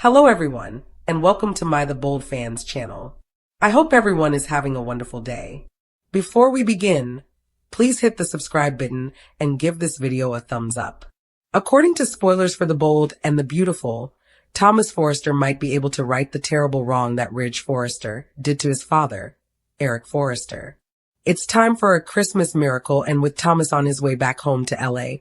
Hello everyone, and welcome to My The Bold Fans channel. I hope everyone is having a wonderful day. Before we begin, please hit the subscribe button and give this video a thumbs up. According to Spoilers for the Bold and the Beautiful, Thomas Forrester might be able to right the terrible wrong that Ridge Forrester did to his father, Eric Forrester. It's time for a Christmas miracle, and with Thomas on his way back home to LA,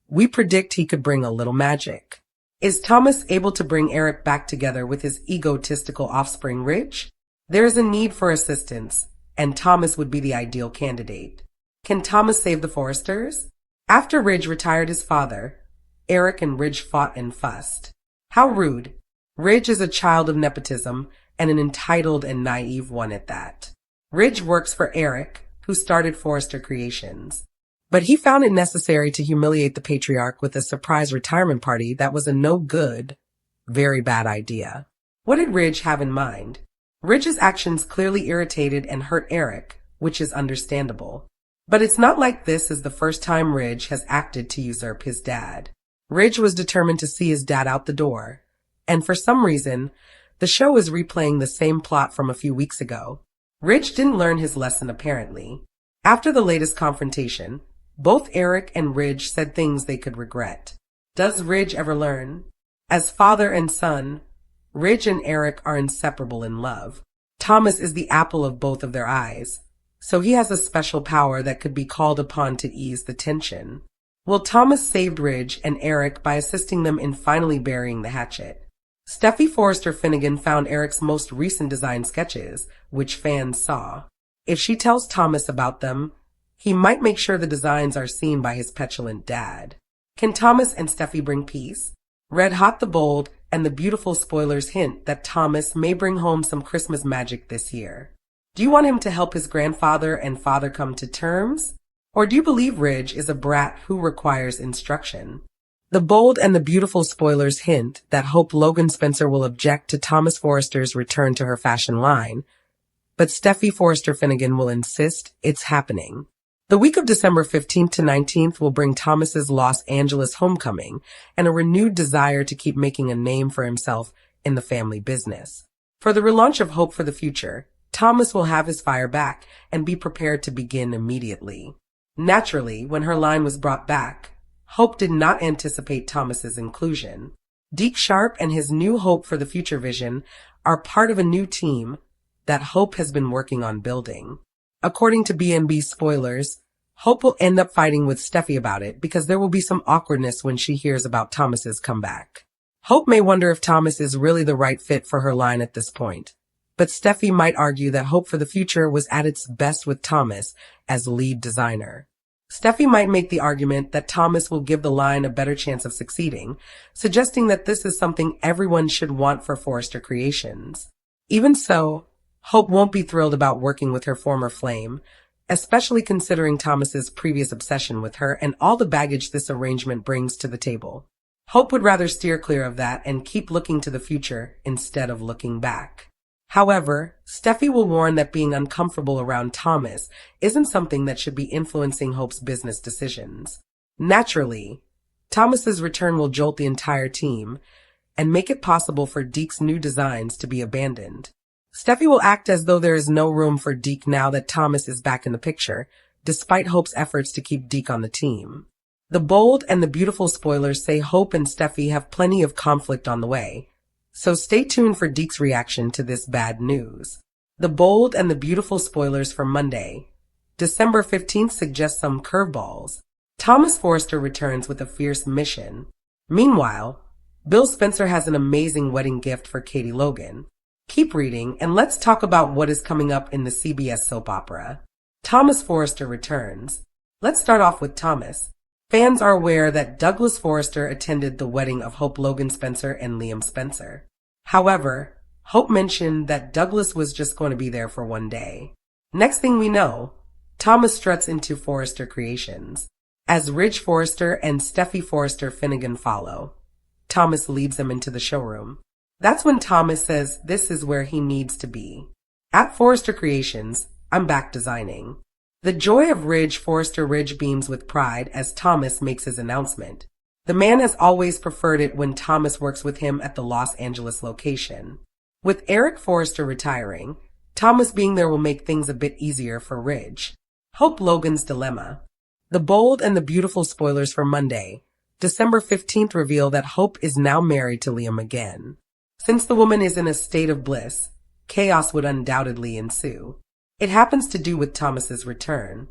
we predict he could bring a little magic. Is Thomas able to bring Eric back together with his egotistical offspring, Ridge? There is a need for assistance, and Thomas would be the ideal candidate. Can Thomas save the Forresters? After Ridge retired his father, Eric and Ridge fought and fussed. How rude. Ridge is a child of nepotism, and an entitled and naive one at that. Ridge works for Eric, who started Forrester Creations. But he found it necessary to humiliate the patriarch with a surprise retirement party that was a no-good, very bad idea. What did Ridge have in mind? Ridge's actions clearly irritated and hurt Eric, which is understandable. But it's not like this is the first time Ridge has acted to usurp his dad. Ridge was determined to see his dad out the door, and for some reason, the show is replaying the same plot from a few weeks ago. Ridge didn't learn his lesson apparently. After the latest confrontation, both Eric and Ridge said things they could regret. Does Ridge ever learn? As father and son, Ridge and Eric are inseparable in love. Thomas is the apple of both of their eyes, so he has a special power that could be called upon to ease the tension. Will Thomas save Ridge and Eric by assisting them in finally burying the hatchet? Steffi Forrester Finnegan found Eric's most recent design sketches, which fans saw. If she tells Thomas about them, he might make sure the designs are seen by his petulant dad. Can Thomas and Steffi bring peace? Red Hot the Bold and the Beautiful Spoilers hint that Thomas may bring home some Christmas magic this year. Do you want him to help his grandfather and father come to terms? Or do you believe Ridge is a brat who requires instruction? The Bold and the Beautiful Spoilers hint that Hope Logan Spencer will object to Thomas Forrester's return to her fashion line, but Steffi Forrester Finnegan will insist it's happening. The week of December 15th to 19th will bring Thomas's Los Angeles homecoming and a renewed desire to keep making a name for himself in the family business. For the relaunch of Hope for the Future, Thomas will have his fire back and be prepared to begin immediately. Naturally, when her line was brought back, Hope did not anticipate Thomas's inclusion. Deke Sharp and his new Hope for the Future vision are part of a new team that Hope has been working on building. According to B&B Spoilers, Hope will end up fighting with Steffi about it because there will be some awkwardness when she hears about Thomas's comeback. Hope may wonder if Thomas is really the right fit for her line at this point, but Steffi might argue that Hope for the Future was at its best with Thomas as lead designer. Steffi might make the argument that Thomas will give the line a better chance of succeeding, suggesting that this is something everyone should want for Forrester Creations. Even so, Hope won't be thrilled about working with her former flame, especially considering Thomas's previous obsession with her and all the baggage this arrangement brings to the table. Hope would rather steer clear of that and keep looking to the future instead of looking back. However, Steffi will warn that being uncomfortable around Thomas isn't something that should be influencing Hope's business decisions. Naturally, Thomas's return will jolt the entire team and make it possible for Deke's new designs to be abandoned. Steffi will act as though there is no room for Deke now that Thomas is back in the picture, despite Hope's efforts to keep Deke on the team. The Bold and the Beautiful Spoilers say Hope and Steffi have plenty of conflict on the way, so stay tuned for Deke's reaction to this bad news. The Bold and the Beautiful Spoilers for Monday, December 15th suggest some curveballs. Thomas Forrester returns with a fierce mission. Meanwhile, Bill Spencer has an amazing wedding gift for Katie Logan. Keep reading, and let's talk about what is coming up in the CBS soap opera. Thomas Forrester returns. Let's start off with Thomas. Fans are aware that Douglas Forrester attended the wedding of Hope Logan Spencer and Liam Spencer. However, Hope mentioned that Douglas was just going to be there for one day. Next thing we know, Thomas struts into Forrester Creations. As Ridge Forrester and Steffi Forrester Finnegan follow, Thomas leads them into the showroom. That's when Thomas says this is where he needs to be. At Forrester Creations, I'm back designing. The joy of Ridge Forrester Ridge beams with pride as Thomas makes his announcement. The man has always preferred it when Thomas works with him at the Los Angeles location. With Eric Forrester retiring, Thomas being there will make things a bit easier for Ridge. Hope Logan's dilemma. The bold and the beautiful spoilers for Monday, December 15th reveal that Hope is now married to Liam again. Since the woman is in a state of bliss, chaos would undoubtedly ensue. It happens to do with Thomas's return.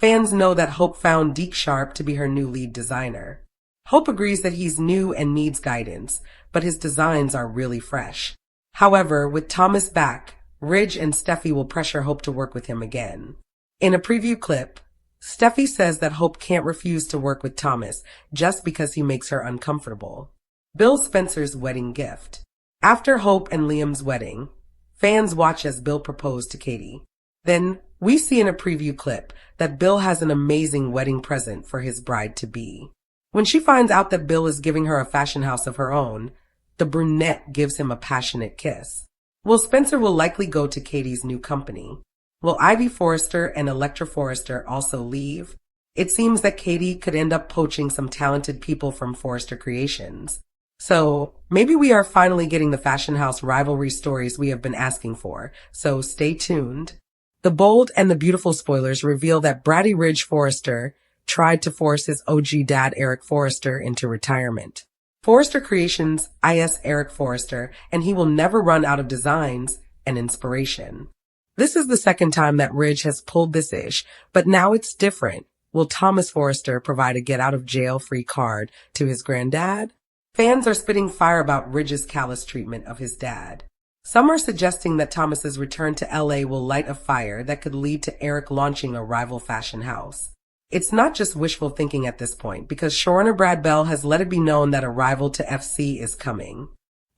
Fans know that Hope found Deke Sharp to be her new lead designer. Hope agrees that he's new and needs guidance, but his designs are really fresh. However, with Thomas back, Ridge and Steffi will pressure Hope to work with him again. In a preview clip, Steffi says that Hope can't refuse to work with Thomas just because he makes her uncomfortable. Bill Spencer's wedding gift. After Hope and Liam's wedding, fans watch as Bill proposed to Katie. Then, we see in a preview clip that Bill has an amazing wedding present for his bride-to-be. When she finds out that Bill is giving her a fashion house of her own, the brunette gives him a passionate kiss. Will Spencer will likely go to Katie's new company. Will Ivy Forrester and Electra Forrester also leave? It seems that Katie could end up poaching some talented people from Forrester Creations. So, maybe we are finally getting the fashion house rivalry stories we have been asking for, so stay tuned. The bold and the beautiful spoilers reveal that bratty Ridge Forrester tried to force his OG dad Eric Forrester into retirement. Forrester Creations is Eric Forrester, and he will never run out of designs and inspiration. This is the second time that Ridge has pulled this ish, but now it's different. Will Thomas Forrester provide a get-out-of-jail-free card to his granddad? Fans are spitting fire about Ridge's callous treatment of his dad. Some are suggesting that Thomas's return to LA will light a fire that could lead to Eric launching a rival fashion house. It's not just wishful thinking at this point, because showrunner Brad Bell has let it be known that a rival to FC is coming.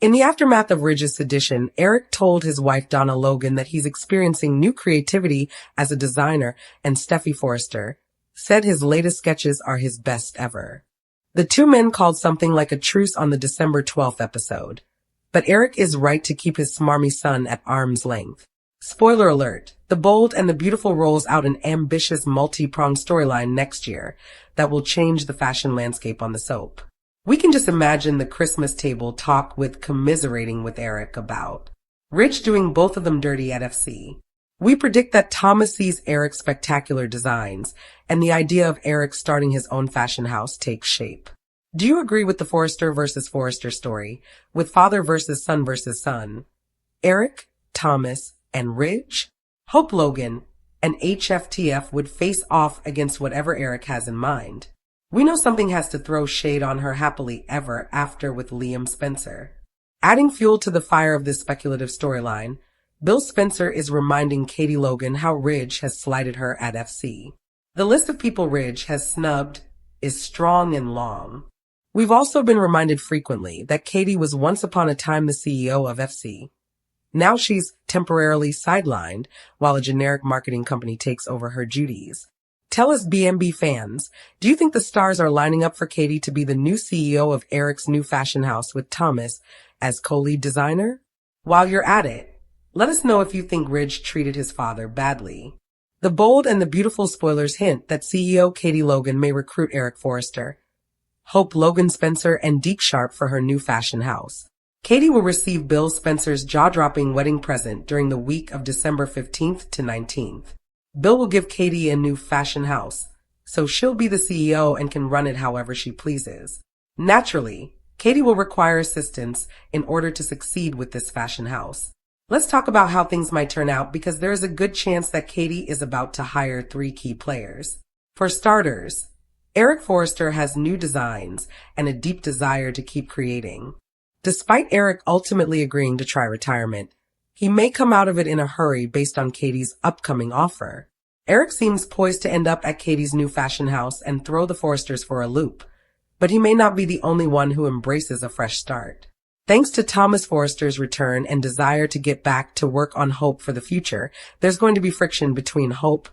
In the aftermath of Ridge's sedition, Eric told his wife Donna Logan that he's experiencing new creativity as a designer, and Steffi Forrester said his latest sketches are his best ever. The two men called something like a truce on the December 12th episode. But Eric is right to keep his smarmy son at arm's length. Spoiler alert, The Bold and the Beautiful rolls out an ambitious multi-pronged storyline next year that will change the fashion landscape on the soap. We can just imagine the Christmas table talk with commiserating with Eric about Ridge doing both of them dirty at FC. We predict that Thomas sees Eric's spectacular designs, and the idea of Eric starting his own fashion house takes shape. Do you agree with the Forrester versus Forrester story, with father versus son, Eric, Thomas, and Ridge? Hope Logan and HFTF would face off against whatever Eric has in mind. We know something has to throw shade on her happily ever after with Liam Spencer. Adding fuel to the fire of this speculative storyline, Bill Spencer is reminding Katie Logan how Ridge has slighted her at FC. The list of people Ridge has snubbed is strong and long. We've also been reminded frequently that Katie was once upon a time the CEO of FC. Now she's temporarily sidelined while a generic marketing company takes over her duties. Tell us B&B fans, do you think the stars are lining up for Katie to be the new CEO of Eric's new fashion house with Thomas as co-lead designer? While you're at it, let us know if you think Ridge treated his father badly. The Bold and the Beautiful spoilers hint that CEO Katie Logan may recruit Eric Forrester, Hope Logan Spencer, and Deke Sharp for her new fashion house. Katie will receive Bill Spencer's jaw-dropping wedding present during the week of December 15th to 19th. Bill will give Katie a new fashion house, so she'll be the CEO and can run it however she pleases. Naturally, Katie will require assistance in order to succeed with this fashion house. Let's talk about how things might turn out, because there is a good chance that Katie is about to hire 3 key players. For starters, Eric Forrester has new designs and a deep desire to keep creating. Despite Eric ultimately agreeing to try retirement, he may come out of it in a hurry based on Katie's upcoming offer. Eric seems poised to end up at Katie's new fashion house and throw the Forresters for a loop, but he may not be the only one who embraces a fresh start. Thanks to Thomas Forrester's return and desire to get back to work on Hope for the future, there's going to be friction between Hope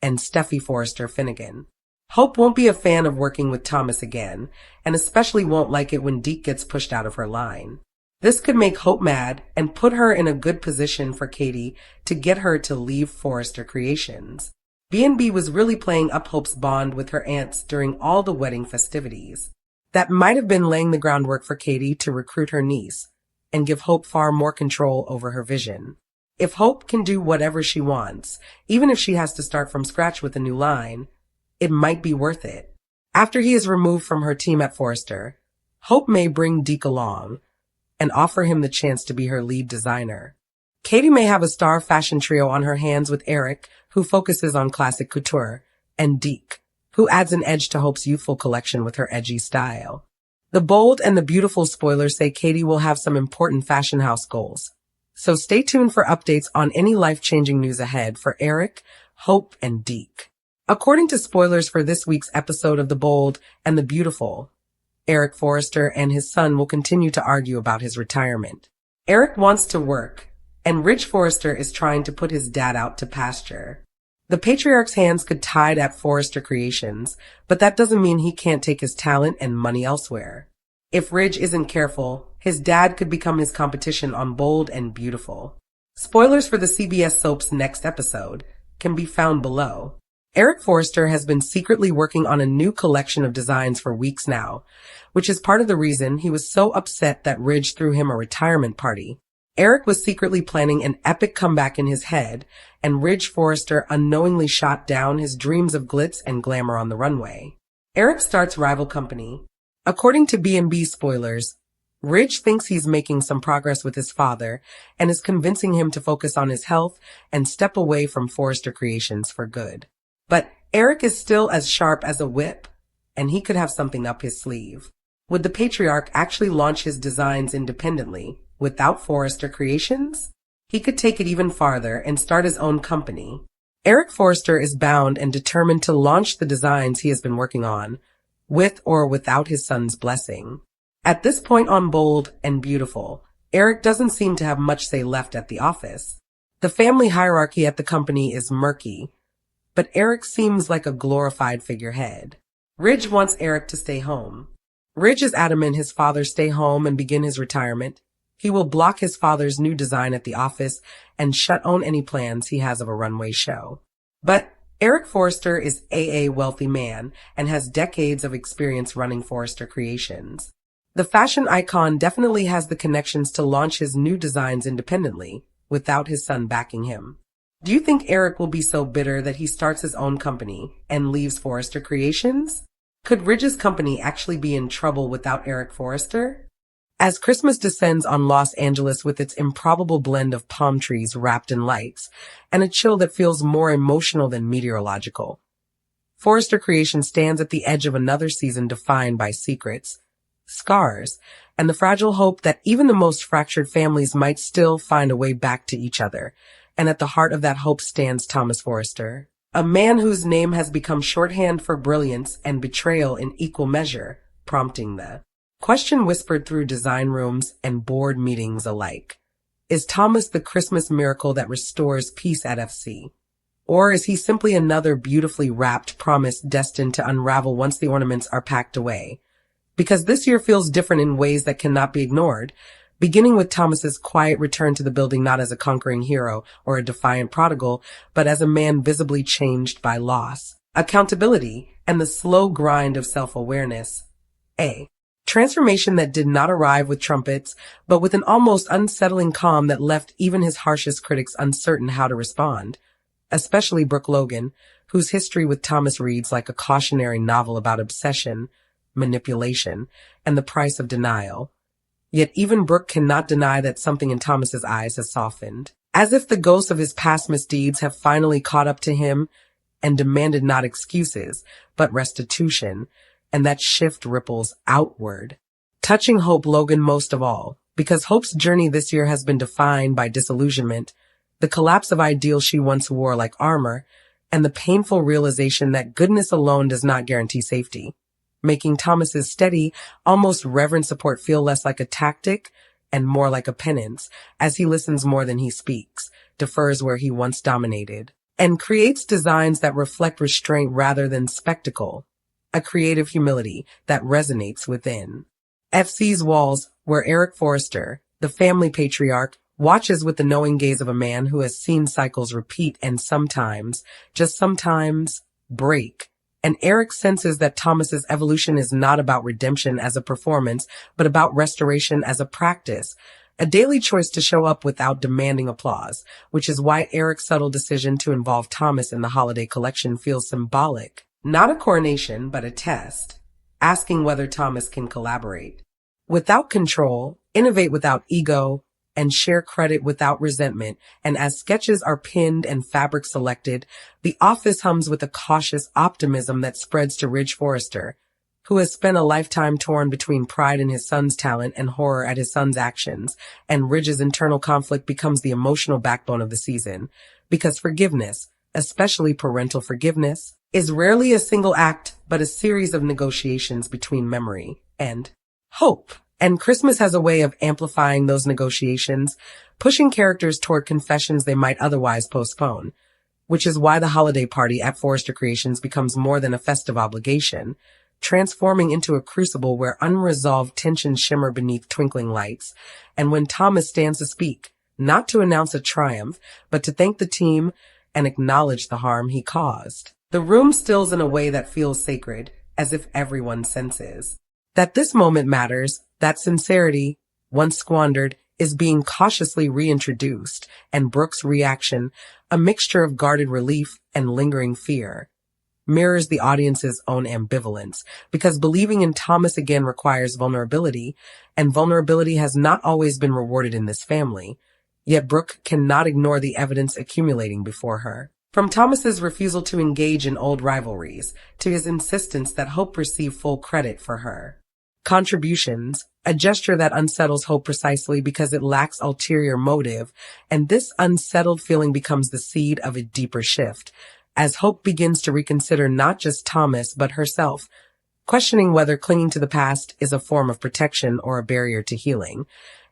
and Steffi Forrester Finnegan. Hope won't be a fan of working with Thomas again, and especially won't like it when Deke gets pushed out of her line. This could make Hope mad and put her in a good position for Katie to get her to leave Forrester Creations. B&B was really playing up Hope's bond with her aunts during all the wedding festivities. that might have been laying the groundwork for Katie to recruit her niece and give Hope far more control over her vision. If Hope can do whatever she wants, even if she has to start from scratch with a new line, it might be worth it. After he is removed from her team at Forrester, Hope may bring Deke along and offer him the chance to be her lead designer. Katie may have a star fashion trio on her hands with Eric, who focuses on classic couture, and Deke, who adds an edge to Hope's youthful collection with her edgy style. The bold and the beautiful spoilers say Katie will have some important fashion house goals. So stay tuned for updates on any life-changing news ahead for Eric, Hope, and Deke. According to spoilers for this week's episode of The Bold and the Beautiful, Eric Forrester and his son will continue to argue about his retirement. Eric wants to work, and Ridge Forrester is trying to put his dad out to pasture. The patriarch's hands could tide at Forrester Creations, but that doesn't mean he can't take his talent and money elsewhere. If Ridge isn't careful, his dad could become his competition on Bold and Beautiful. Spoilers for the CBS soap's next episode can be found below. Eric Forrester has been secretly working on a new collection of designs for weeks now, which is part of the reason he was so upset that Ridge threw him a retirement party. Eric was secretly planning an epic comeback in his head, and Ridge Forrester unknowingly shot down his dreams of glitz and glamour on the runway. Eric starts rival company. According to B&B Spoilers, Ridge thinks he's making some progress with his father and is convincing him to focus on his health and step away from Forrester Creations for good. But Eric is still as sharp as a whip, and he could have something up his sleeve. Would the patriarch actually launch his designs independently, without Forrester Creations? He could take it even farther and start his own company. Eric Forrester is bound and determined to launch the designs he has been working on, with or without his son's blessing. At this point on Bold and Beautiful, Eric doesn't seem to have much say left at the office. The family hierarchy at the company is murky, but Eric seems like a glorified figurehead. Ridge wants Eric to stay home. Ridge is adamant his father stay home and begin his retirement. He will block his father's new design at the office and shut on any plans he has of a runway show. But Eric Forrester is a wealthy man and has decades of experience running Forrester Creations. The fashion icon definitely has the connections to launch his new designs independently, without his son backing him. Do you think Eric will be so bitter that he starts his own company and leaves Forrester Creations? Could Ridge's company actually be in trouble without Eric Forrester? As Christmas descends on Los Angeles with its improbable blend of palm trees wrapped in lights and a chill that feels more emotional than meteorological, Forrester Creation stands at the edge of another season defined by secrets, scars, and the fragile hope that even the most fractured families might still find a way back to each other. And at the heart of that hope stands Thomas Forrester, a man whose name has become shorthand for brilliance and betrayal in equal measure, prompting the question whispered through design rooms and board meetings alike. Is Thomas the Christmas miracle that restores peace at FC? Or is he simply another beautifully wrapped promise destined to unravel once the ornaments are packed away? Because this year feels different in ways that cannot be ignored, beginning with Thomas's quiet return to the building not as a conquering hero or a defiant prodigal, but as a man visibly changed by loss, accountability, and the slow grind of self-awareness. A transformation that did not arrive with trumpets, but with an almost unsettling calm that left even his harshest critics uncertain how to respond, especially Brooke Logan, whose history with Thomas reads like a cautionary novel about obsession, manipulation, and the price of denial. Yet even Brooke cannot deny that something in Thomas's eyes has softened, as if the ghosts of his past misdeeds have finally caught up to him and demanded not excuses, but restitution, and that shift ripples outward, touching Hope Logan most of all, because Hope's journey this year has been defined by disillusionment, the collapse of ideals she once wore like armor, and the painful realization that goodness alone does not guarantee safety, making Thomas's steady, almost reverent support feel less like a tactic and more like a penance, as he listens more than he speaks, defers where he once dominated, and creates designs that reflect restraint rather than spectacle, a creative humility that resonates within. FC's walls, where Eric Forrester, the family patriarch, watches with the knowing gaze of a man who has seen cycles repeat and sometimes, just sometimes, break, and Eric senses that Thomas's evolution is not about redemption as a performance, but about restoration as a practice, a daily choice to show up without demanding applause, which is why Eric's subtle decision to involve Thomas in the holiday collection feels symbolic. Not a coronation, but a test, asking whether Thomas can collaborate. Without control, innovate without ego, and share credit without resentment, and as sketches are pinned and fabric selected, the office hums with a cautious optimism that spreads to Ridge Forrester, who has spent a lifetime torn between pride in his son's talent and horror at his son's actions, and Ridge's internal conflict becomes the emotional backbone of the season, because forgiveness, especially parental forgiveness, is rarely a single act, but a series of negotiations between memory and hope. And Christmas has a way of amplifying those negotiations, pushing characters toward confessions they might otherwise postpone, which is why the holiday party at Forrester Creations becomes more than a festive obligation, transforming into a crucible where unresolved tensions shimmer beneath twinkling lights. And when Thomas stands to speak, not to announce a triumph, but to thank the team and acknowledge the harm he caused, the room stills in a way that feels sacred, as if everyone senses that this moment matters, that sincerity, once squandered, is being cautiously reintroduced, and Brooke's reaction, a mixture of guarded relief and lingering fear, mirrors the audience's own ambivalence, because believing in Thomas again requires vulnerability, and vulnerability has not always been rewarded in this family, yet Brooke cannot ignore the evidence accumulating before her. From Thomas's refusal to engage in old rivalries, to his insistence that Hope receive full credit for her contributions, a gesture that unsettles Hope precisely because it lacks ulterior motive, and this unsettled feeling becomes the seed of a deeper shift, as Hope begins to reconsider not just Thomas, but herself, questioning whether clinging to the past is a form of protection or a barrier to healing.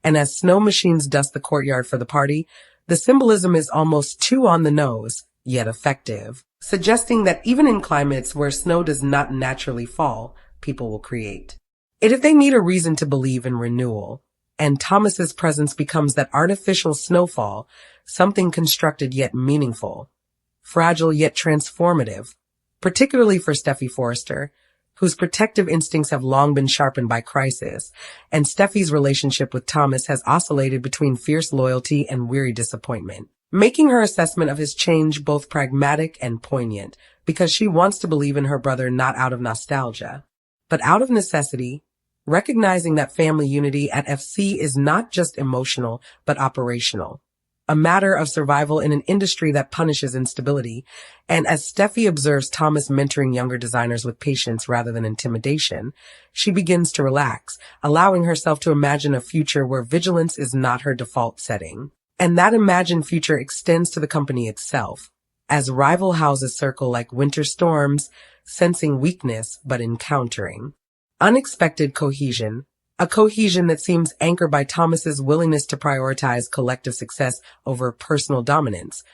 And as snow machines dust the courtyard for the party, the symbolism is almost too on the nose, yet effective, suggesting that even in climates where snow does not naturally fall, people will create it if they need a reason to believe in renewal. And Thomas's presence becomes that artificial snowfall, something constructed yet meaningful, fragile yet transformative, particularly for Steffy Forrester, whose protective instincts have long been sharpened by crisis, and Steffi's relationship with Thomas has oscillated between fierce loyalty and weary disappointment, making her assessment of his change both pragmatic and poignant, because she wants to believe in her brother not out of nostalgia, but out of necessity, recognizing that family unity at FC is not just emotional, but operational, a matter of survival in an industry that punishes instability. And as Steffi observes Thomas mentoring younger designers with patience rather than intimidation, she begins to relax, allowing herself to imagine a future where vigilance is not her default setting. And that imagined future extends to the company itself, as rival houses circle like winter storms, sensing weakness but encountering unexpected cohesion, a cohesion that seems anchored by Thomas's willingness to prioritize collective success over personal dominance.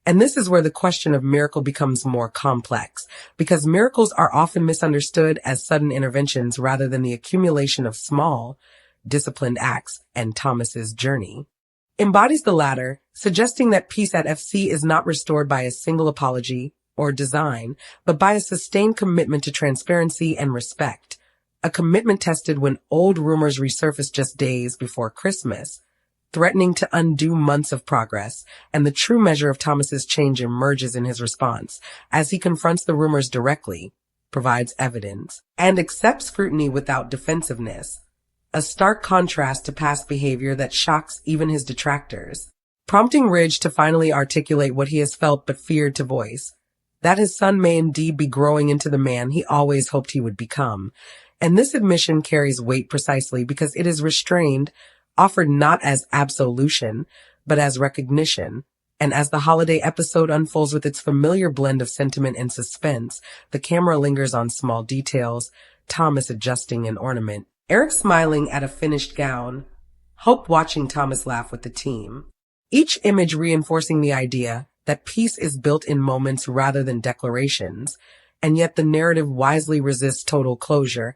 And this is where the question of miracle becomes more complex, because miracles are often misunderstood as sudden interventions rather than the accumulation of small, disciplined acts, and Thomas's journey embodies the latter, suggesting that peace at FC is not restored by a single apology or design, but by a sustained commitment to transparency and respect. A commitment tested when old rumors resurface just days before Christmas, threatening to undo months of progress, and the true measure of Thomas's change emerges in his response, as he confronts the rumors directly, provides evidence, and accepts scrutiny without defensiveness, a stark contrast to past behavior that shocks even his detractors, prompting Ridge to finally articulate what he has felt but feared to voice, that his son may indeed be growing into the man he always hoped he would become. And this admission carries weight precisely because it is restrained, offered not as absolution, but as recognition. And as the holiday episode unfolds with its familiar blend of sentiment and suspense, the camera lingers on small details, Thomas adjusting an ornament, Eric smiling at a finished gown, Hope watching Thomas laugh with the team. Each image reinforcing the idea that peace is built in moments rather than declarations, and yet the narrative wisely resists total closure,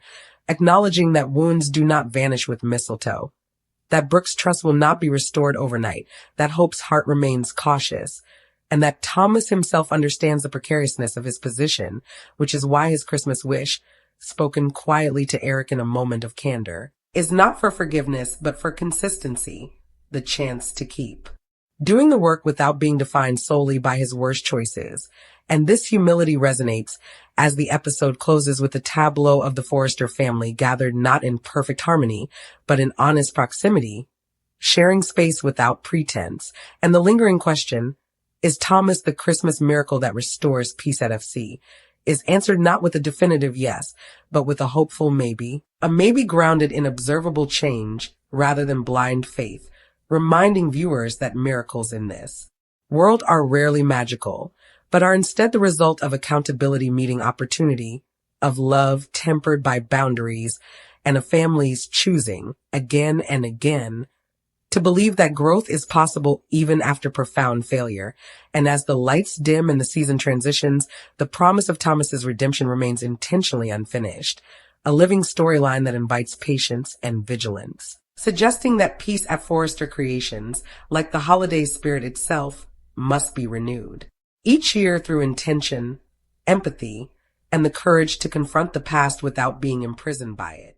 acknowledging that wounds do not vanish with mistletoe, that Brooke's trust will not be restored overnight, that Hope's heart remains cautious, and that Thomas himself understands the precariousness of his position, which is why his Christmas wish, spoken quietly to Eric in a moment of candor, is not for forgiveness, but for consistency, the chance to keep. Doing the work without being defined solely by his worst choices. And this humility resonates as the episode closes with a tableau of the Forrester family gathered not in perfect harmony, but in honest proximity, sharing space without pretense. And the lingering question, is Thomas the Christmas miracle that restores peace at FC? Is answered not with a definitive yes, but with a hopeful maybe, a maybe grounded in observable change rather than blind faith, reminding viewers that miracles in this world are rarely magical, but are instead the result of accountability meeting opportunity, of love tempered by boundaries, and a family's choosing, again and again, to believe that growth is possible even after profound failure. And as the lights dim and the season transitions, the promise of Thomas's redemption remains intentionally unfinished, a living storyline that invites patience and vigilance, suggesting that peace at Forrester Creations, like the holiday spirit itself, must be renewed. Each year through intention, empathy, and the courage to confront the past without being imprisoned by it.